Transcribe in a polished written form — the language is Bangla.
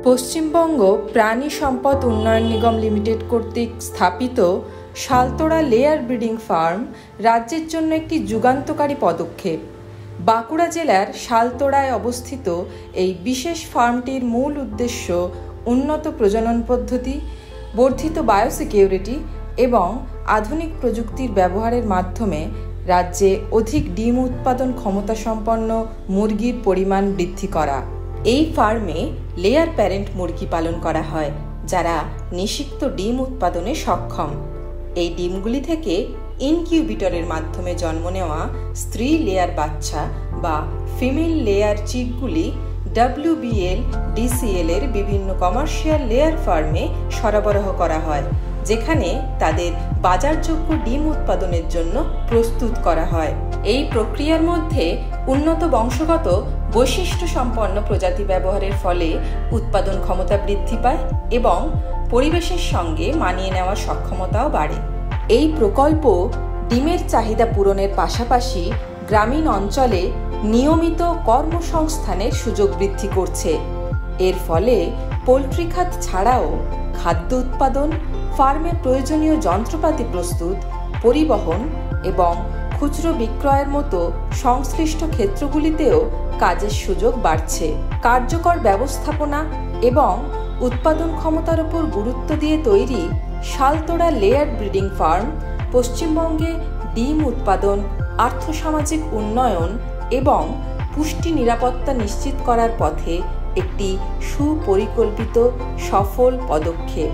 পশ্চিমবঙ্গ প্রাণী সম্পদ উন্নয়ন নিগম লিমিটেড কর্তৃক স্থাপিত শালতোড়া লেয়ার ব্রিডিং ফার্ম রাজ্যের জন্য একটি যুগান্তকারী পদক্ষেপ। বাঁকুড়া জেলার শালতোড়ায় অবস্থিত এই বিশেষ ফার্মটির মূল উদ্দেশ্য উন্নত প্রজনন পদ্ধতি, বর্ধিত বায়োসিকিউরিটি এবং আধুনিক প্রযুক্তির ব্যবহারের মাধ্যমে রাজ্যে অধিক ডিম উৎপাদন ক্ষমতা সম্পন্ন মুরগির পরিমাণ বৃদ্ধি করা। এই ফার্মে লেয়ার প্যারেন্ট মুরগি পালন করা হয়, যারা নিষিক্ত ডিম উৎপাদনে সক্ষম। এই ডিমগুলি থেকে ইনকিউবেটরের মাধ্যমে জন্ম নেওয়া স্ত্রী লেয়ার বাচ্চা বা ফিমেল লেয়ার চিকগুলি WBL DCL এর বিভিন্ন কমার্শিয়াল লেয়ার ফার্মে সরবরাহ করা হয়, যেখানে তাদের বাজারযোগ্য ডিম উৎপাদনের জন্য প্রস্তুত করা হয়। এই প্রক্রিয়ার মধ্যে উন্নত বংশগত বৈশিষ্ট্য সম্পন্ন প্রজাতি ব্যবহারের ফলে উৎপাদন ক্ষমতা বৃদ্ধি পায় এবং পরিবেশের সঙ্গে মানিয়ে নেওয়ার সক্ষমতাও বাড়ে। এই প্রকল্প ডিমের চাহিদা পূরণের পাশাপাশি গ্রামীণ অঞ্চলে নিয়মিত কর্মসংস্থানের সুযোগ বৃদ্ধি করছে। এর ফলে পোলট্রি খাত ছাড়াও খাদ্য উৎপাদন, ফার্মে প্রয়োজনীয় যন্ত্রপাতি প্রস্তুত, পরিবহন এবং খুচরো বিক্রয়ের মতো সংশ্লিষ্ট ক্ষেত্রগুলিতেও কাজের সুযোগ বাড়ছে। কার্যকর ব্যবস্থাপনা এবং উৎপাদন ক্ষমতার উপর গুরুত্ব দিয়ে তৈরি শালতোড়া লেয়ার ব্রিডিং ফার্ম পশ্চিমবঙ্গে ডিম উৎপাদন, আর্থসামাজিক উন্নয়ন এবং পুষ্টি নিরাপত্তা নিশ্চিত করার পথে একটি সুপরিকল্পিত সফল পদক্ষেপ।